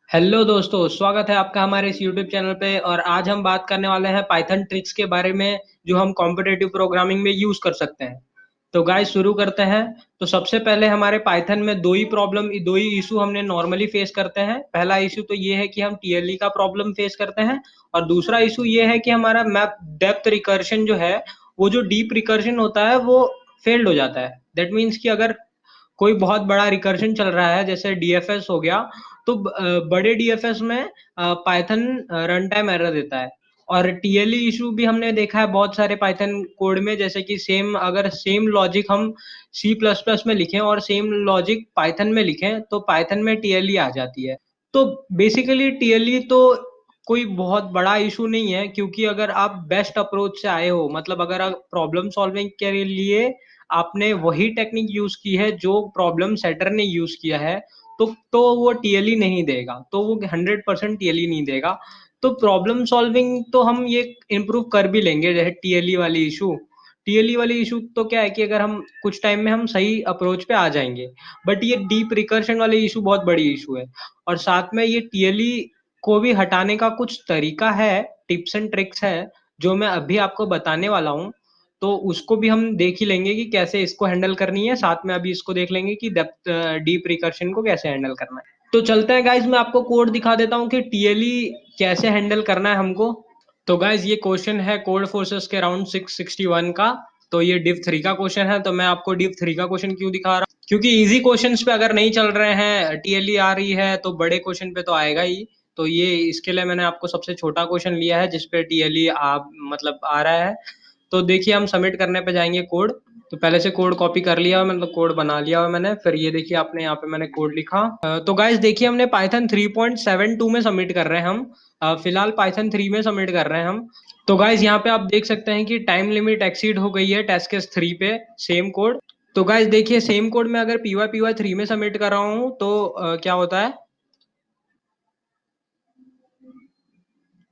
Hello दोस्तों, स्वागत है आपका हमारे इस यूट्यूब चैनल पे। और आज हम बात करने वाले हैं पाइथन ट्रिक्स के बारे में जो हम कॉम्पिटिटिव प्रोग्रामिंग में यूज़ कर सकते हैं। तो गाइस शुरू करते हैं। तो सबसे पहले हमारे पाइथन में दो ही इशू हमने नॉर्मली फेस करते हैं। पहला इशू तो ये है कि हम टीएलई का प्रॉब्लम फेस करते हैं। और दूसरा इशू ये है कि हमारा मैप डेप्थ रिकर्शन जो है, वो जो डीप रिकर्शन होता है वो फेल्ड हो जाता है। दैट मीन्स कि अगर कोई बहुत बड़ा रिकर्शन चल रहा है जैसे डीएफएस हो गया, तो बड़े डीएफएस में पाइथन रन टाइम एरर देता है। और टीएलई इशू भी हमने देखा है बहुत सारे पाइथन कोड में, जैसे कि सेम लॉजिक हम सी प्लस प्लस में लिखें और सेम लॉजिक पाइथन में लिखें तो पाइथन में टीएलई आ जाती है। तो बेसिकली टीएलई तो कोई बहुत बड़ा इशू नहीं है, क्योंकि अगर आप बेस्ट अप्रोच से आए हो, मतलब अगर आप प्रॉब्लम सॉल्विंग के लिए आपने वही टेक्निक यूज की है जो प्रॉब्लम सेटर ने यूज किया है, तो वो टीएलई नहीं देगा, तो वो 100% टीएलई नहीं देगा। तो प्रॉब्लम सॉल्विंग तो हम ये इम्प्रूव कर भी लेंगे। जैसे टीएलई वाली इशू तो क्या है कि अगर हम कुछ टाइम में हम सही अप्रोच पे आ जाएंगे। बट ये डीप रिकर्शन वाले इशू बहुत बड़ी इशू है। और साथ में ये टीएलई को भी हटाने का कुछ तरीका है, टिप्स एंड ट्रिक्स है, जो मैं अभी आपको बताने वाला हूँ। तो उसको भी हम देख ही लेंगे कि कैसे इसको हैंडल करनी है। साथ में अभी इसको देख लेंगे कि डेप्थ डीप रिकर्शन को कैसे हैंडल करना है। तो चलते हैं गाइज, मैं आपको कोड दिखा देता हूँ कि टीएलई कैसे हैंडल करना है हमको। तो गाइज ये क्वेश्चन है कोड फोर्सेस के राउंड 661 का। तो ये div 3 का क्वेश्चन है। तो मैं आपको div 3 का क्वेश्चन क्यों दिखा रहा हूँ, क्योंकि इजी क्वेश्चंस पे अगर नहीं चल रहे हैं, टीएलई आ रही है, तो बड़े क्वेश्चन पे तो आएगा ही। तो ये इसके लिए मैंने आपको सबसे छोटा क्वेश्चन लिया है जिसपे टीएलई आप मतलब आ रहा है। तो देखिए हम सबमिट करने पे जाएंगे कोड। तो पहले से कोड कॉपी कर लिया हुआ, मतलब कोड बना लिया हुआ मैंने। फिर ये देखिए आपने यहाँ पे मैंने कोड लिखा। तो गाइस देखिए हमने पाइथन 3.72 में सबमिट कर रहे हैं हम। फिलहाल पाइथन 3 में सबमिट कर रहे हैं हम। तो गाइस यहाँ पे आप देख सकते हैं कि टाइम लिमिट एक्सीड हो गई है टेस्ट केस 3 पे। Same code. तो गाइस देखिए सेम कोड में अगर पीवाई 3 में सबमिट कर रहा हूँ तो क्या होता है।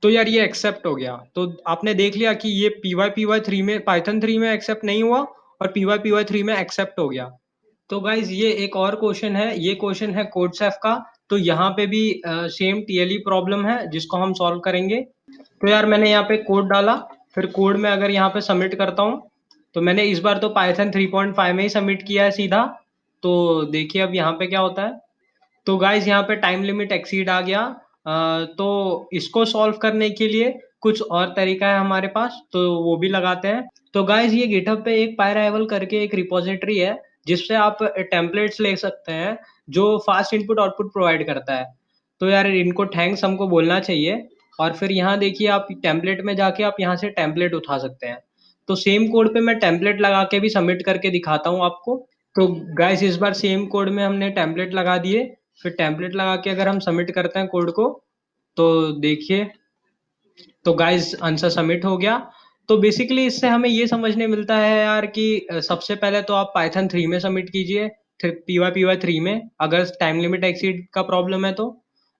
तो यार ये एक्सेप्ट हो गया। तो आपने देख लिया कि ये पीवाई 3 में, पाइथन 3 में एक्सेप्ट नहीं हुआ और पीवाई 3 में एक्सेप्ट हो गया। तो गाइज ये एक और क्वेश्चन है, ये क्वेश्चन है कोडसेफ का। तो यहाँ पे भी सेम टीएलई प्रॉब्लम है जिसको हम सॉल्व करेंगे। तो यार मैंने यहाँ पे कोड डाला। फिर कोड में अगर यहाँ पे सबमिट करता हूँ, तो मैंने इस बार तो पाइथन 3.5 में ही सबमिट किया है सीधा। तो देखिए अब यहाँ पे क्या होता है। तो गाइज यहाँ पे टाइम लिमिट एक्सीड आ गया। तो इसको सॉल्व करने के लिए कुछ और तरीका है हमारे पास, तो वो भी लगाते हैं। तो गाइज ये गिटहब पे एक पायराइवल करके एक रिपोजिटरी है जिससे आप टेम्पलेट्स ले सकते हैं, जो फास्ट इनपुट आउटपुट प्रोवाइड करता है। तो यार इनको थैंक्स हमको बोलना चाहिए। और फिर यहाँ देखिए आप टेम्पलेट में जाके आप यहाँ से टेम्पलेट उठा सकते हैं। तो सेम कोड पे मैं टेम्पलेट लगा के भी सबमिट करके दिखाता हूँ आपको। तो गाइस इस बार सेम कोड में हमने टेम्पलेट लगा दिए। फिर टेम्पलेट लगा के अगर हम सबमिट करते हैं कोड को, तो देखिए, तो गाइस आंसर सबमिट हो गया। तो बेसिकली इससे हमें ये समझने मिलता है यार कि सबसे पहले तो आप पाइथन 3 में सबमिट कीजिए, फिर पीवाई 3 में अगर टाइम लिमिट एक्सीड का प्रॉब्लम है। तो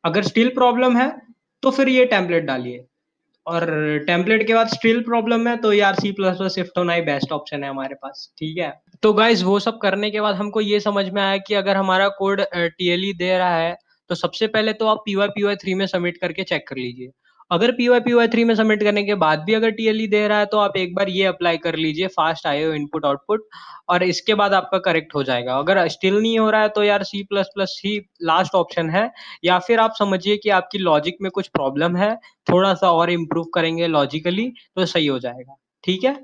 अगर स्टिल प्रॉब्लम है तो फिर ये टेम्पलेट डालिए। और टेम्पलेट के बाद स्टिल प्रॉब्लम है तो यार सी प्लस प्लस शिफ्ट होना ही बेस्ट ऑप्शन है हमारे पास, ठीक है। तो गाइज वो सब करने के बाद हमको ये समझ में आया कि अगर हमारा कोड टीएलई दे रहा है, तो सबसे पहले तो आप पीवाई 3 में सबमिट करके चेक कर लीजिए। अगर पीवाई 3 में सबमिट करने के बाद भी अगर टीएलई दे रहा है, तो आप एक बार ये अप्लाई कर लीजिए फास्ट आईओ इनपुट आउटपुट, और इसके बाद आपका करेक्ट हो जाएगा। अगर स्टिल नहीं हो रहा है तो यार सी प्लस प्लस ही लास्ट ऑप्शन है। या फिर आप समझिए कि आपकी लॉजिक में कुछ प्रॉब्लम है, थोड़ा सा और इम्प्रूव करेंगे लॉजिकली तो सही हो जाएगा, ठीक है।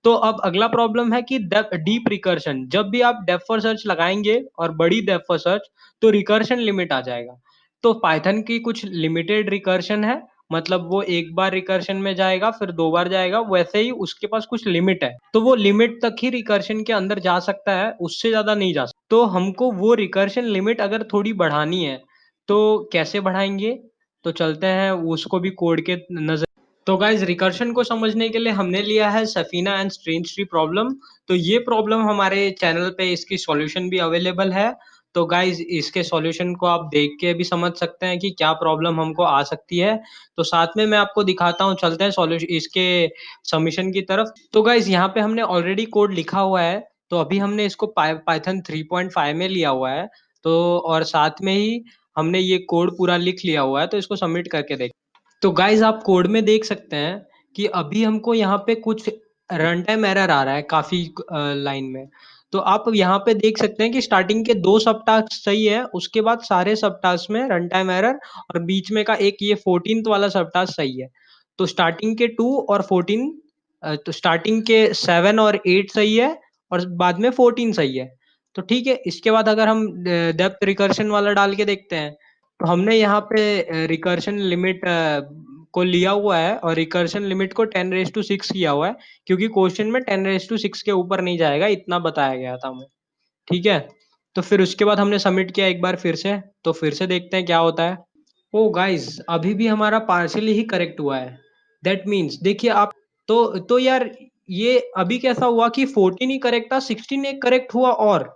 तो अब अगला प्रॉब्लम है कि डीप रिकर्शन। जब भी आप डेप्थ फर्स्ट सर्च लगाएंगे और बड़ी डेप्थ फर्स्ट सर्च, तो रिकर्शन लिमिट आ जाएगा। तो पाइथन की कुछ लिमिटेड रिकर्शन है, मतलब वो एक बार रिकर्शन में जाएगा फिर दो बार जाएगा, वैसे ही उसके पास कुछ लिमिट है। तो वो लिमिट तक ही रिकर्शन के अंदर जा सकता है, उससे ज्यादा नहीं जा सकता। तो हमको वो रिकर्शन लिमिट अगर थोड़ी बढ़ानी है, तो कैसे बढ़ाएंगे। तो चलते हैं उसको भी कोड के नजर। तो गाइज रिकर्शन को समझने के लिए हमने लिया है Safina and strange tree problem. तो ये प्रॉब्लम हमारे चैनल पे इसकी सॉल्यूशन भी अवेलेबल है। तो गाइज इसके सॉल्यूशन को आप देख के भी समझ सकते हैं कि क्या प्रॉब्लम हमको आ सकती है। तो साथ में मैं आपको दिखाता हूँ, चलते हैं सॉल्यूशन इसके सबमिशन की तरफ। तो गाइज यहाँ पे हमने ऑलरेडी कोड लिखा हुआ है। तो अभी हमने इसको पाइथन 3.5 में लिया हुआ है। तो और साथ में ही हमने ये कोड पूरा लिख लिया हुआ है, तो इसको सबमिट करके देख। तो गाइज आप कोड में देख सकते हैं कि अभी हमको यहाँ पे कुछ रन टाइम एरर आ रहा है काफी लाइन में। तो आप यहाँ पे देख सकते हैं कि स्टार्टिंग के 2 सब टास्क सही है, उसके बाद सारे सब टास्क में रन टाइम एरर, और बीच में का एक ये 14th वाला सब टास्क सही है। तो स्टार्टिंग के 2 और 14, तो स्टार्टिंग के 7 और 8 सही है, और बाद में 14 सही है। तो ठीक है, इसके बाद अगर हम डेप्थ रिकर्शन वाला डाल के देखते हैं, तो हमने यहाँ पे रिकर्शन लिमिट को लिया हुआ है, और रिकर्शन लिमिट को 10⁶ किया हुआ है, क्योंकि क्वेश्चन में 10⁶ के ऊपर नहीं जाएगा, इतना बताया गया था हमें। ठीक है, तो फिर उसके बाद हमने सबमिट किया एक बार फिर से, तो फिर से देखते हैं क्या होता है। ओ गाइस, अभी भी हमारा पार्शियली ही करेक्ट हुआ है। दैट मीन्स देखिए आप, तो यार ये अभी कैसा हुआ कि 14 ही करेक्ट था, 16 एक करेक्ट हुआ, और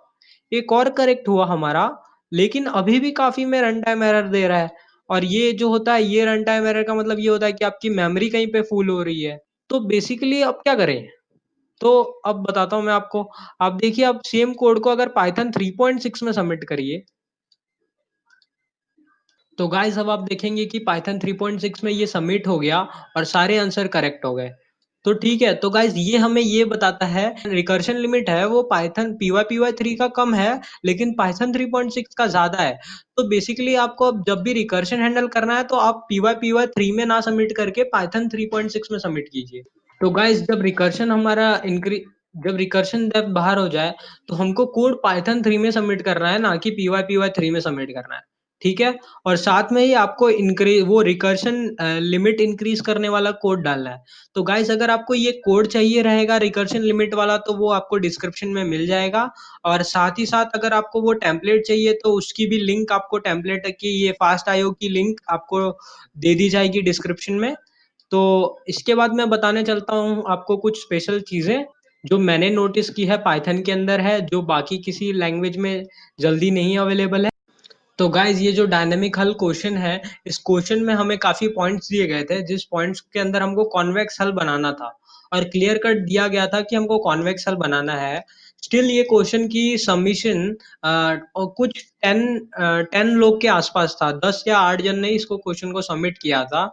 एक और करेक्ट हुआ हमारा, लेकिन अभी भी काफी में रन टाइम एरर दे रहा है। और ये जो होता है, ये रन टाइम एरर का मतलब ये होता है कि आपकी मेमोरी कहीं पे फुल हो रही है। तो बेसिकली अब क्या करें? तो अब बताता हूँ मैं आपको। आप देखिए, आप सेम कोड को अगर पाइथन 3.6 में सबमिट करिए, तो गाइस अब आप देखेंगे कि पाइथन 3.6 में ये सबमिट हो गया, और सारे आंसर करेक्ट हो गए। तो ठीक है, तो गाइस ये हमें ये बताता है रिकर्शन लिमिट है वो पाइथन py 3 का कम है, लेकिन पाइथन 3.6 का ज्यादा है। तो बेसिकली आपको अब जब भी रिकर्शन हैंडल करना है, तो आप py 3 में ना सबमिट करके पाइथन 3.6 में सबमिट कीजिए। तो गाइस जब रिकर्शन डेप्थ बाहर हो जाए, तो हमको कोड पाइथन 3 में सबमिट करना है, ना कि py 3 में सबमिट करना है। ठीक है, और साथ में ही आपको इंक्रीज वो रिकर्शन लिमिट इंक्रीज करने वाला कोड डालना है। तो गाइस अगर आपको ये कोड चाहिए रहेगा रिकर्शन लिमिट वाला, तो वो आपको डिस्क्रिप्शन में मिल जाएगा। और साथ ही साथ अगर आपको वो टेम्पलेट चाहिए, तो उसकी भी लिंक आपको, टेम्पलेट की ये फास्ट आईओ की लिंक आपको दे दी जाएगी डिस्क्रिप्शन में। तो इसके बाद मैं बताने चलता हूँ आपको कुछ स्पेशल चीजें जो मैंने नोटिस की है पाइथन के अंदर है, जो बाकी किसी लैंग्वेज में जल्दी नहीं अवेलेबल है। तो गाइज ये जो डायनेमिक हल क्वेश्चन है, इस क्वेश्चन में हमें काफी पॉइंट्स दिए गए थे, जिस पॉइंट्स के अंदर हमको कॉन्वेक्स हल बनाना था, और क्लियर कट दिया गया था कि हमको कॉन्वेक्स हल बनाना है। स्टिल ये क्वेश्चन की सबमिशन कुछ 10 लोग के आसपास था, 10 या 8 जन ने इसको क्वेश्चन को सबमिट किया था।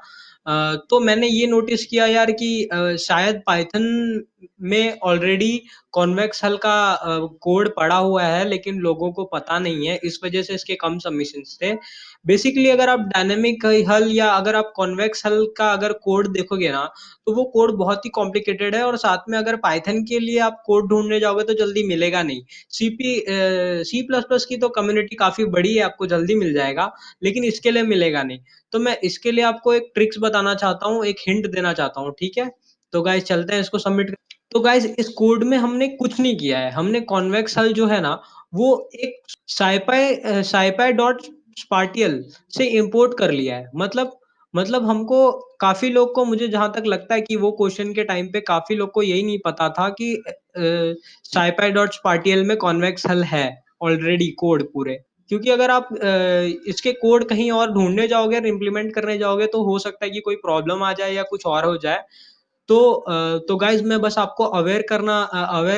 तो मैंने ये नोटिस किया यार कि शायद पाइथन में ऑलरेडी कॉन्वेक्स हल का कोड पड़ा हुआ है, लेकिन लोगों को पता नहीं है, इस वजह से इसके कम सबमिशंस थे। बेसिकली अगर आप डायनेमिक हल या अगर आप कॉन्वेक्स हल का अगर कोड देखोगे ना, तो वो कोड बहुत ही कॉम्प्लिकेटेड है, और साथ में अगर पाइथन के लिए आप कोड ढूंढने जाओगे तो जल्दी मिलेगा नहीं। C++ की तो कम्युनिटी काफी बड़ी है, आपको जल्दी मिल जाएगा, लेकिन इसके लिए मिलेगा नहीं। तो मैं इसके लिए आपको एक ट्रिक्स बताना चाहता हूँ, एक हिंट देना चाहता हूँ, ठीक है? तो गाइस चलते हैं इसको सबमिट। तो गाइस इस कोड में हमने कुछ नहीं किया है, हमने कॉन्वेक्स हल जो है ना, वो एक scipy डॉट स्पार्टियल से इंपोर्ट कर लिया है। मतलब हमको, काफी लोग को, मुझे जहां तक लगता है कि वो क्वेश्चन के टाइम पे काफी लोग को यही नहीं पता था कि scipy डॉट स्पार्टियल में कॉन्वेक्स हल है ऑलरेडी कोड पूरे। क्योंकि अगर आप इसके कोड कहीं और ढूंढने जाओगे और इम्प्लीमेंट करने जाओगे, तो हो सकता है कि कोई प्रॉब्लम आ जाए या कुछ और हो जाए। तो गाइज मैं बस आपको अवेयर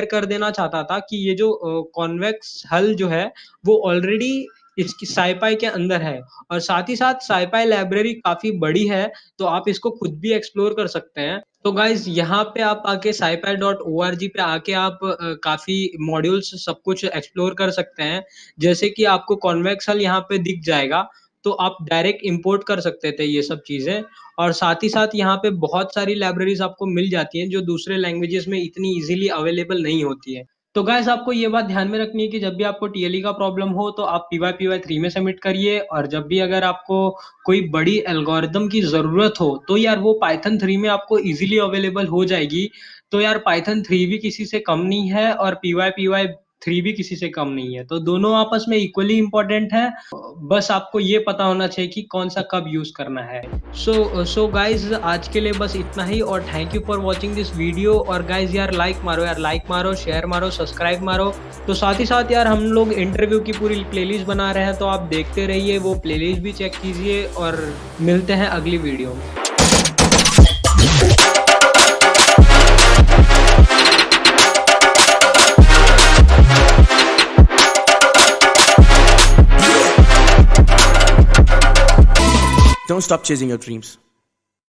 कर देना चाहता था कि ये जो कॉन्वेक्स हल जो है, वो ऑलरेडी इसकी साइपाई के अंदर है, और साथ ही साथ साइपाई लाइब्रेरी काफी बड़ी है, तो आप इसको खुद भी एक्सप्लोर कर सकते हैं। तो गाइज यहाँ पे आप आके scipy.org पे आके आप काफी मॉड्यूल्स सब कुछ एक्सप्लोर कर सकते हैं। जैसे कि आपको कॉन्वेक्स हल यहाँ पे दिख जाएगा, तो आप डायरेक्ट इंपोर्ट कर सकते थे ये सब चीजें। और साथ ही साथ यहाँ पे बहुत सारी लाइब्रेरीज आपको मिल जाती हैं, जो दूसरे लैंग्वेजेस में इतनी इजीली अवेलेबल नहीं होती है। तो गाइस आपको ये बात ध्यान में रखनी है कि जब भी आपको टीएलई का प्रॉब्लम हो, तो आप py 3 में सबमिट करिए, और जब भी अगर आपको कोई बड़ी एल्गोरिदम की जरूरत हो, तो यार वो पाइथन 3 में आपको इजीली अवेलेबल हो जाएगी। तो यार पाइथन 3 भी किसी से कम नहीं है, और py 3 भी किसी से कम नहीं है, तो दोनों आपस में इक्वली इंपॉर्टेंट है। बस आपको ये पता होना चाहिए कि कौन सा कब यूज करना है। सो गाइज आज के लिए बस इतना ही, और thank you for watching this video. और गाइज यार लाइक मारो, यार लाइक मारो, शेयर मारो, सब्सक्राइब मारो। तो साथ ही साथ यार हम लोग इंटरव्यू की पूरी प्लेलिस्ट बना रहे हैं, तो आप देखते रहिए, वो प्लेलिस्ट भी चेक कीजिए, और मिलते हैं अगली वीडियो में। Don't stop chasing your dreams.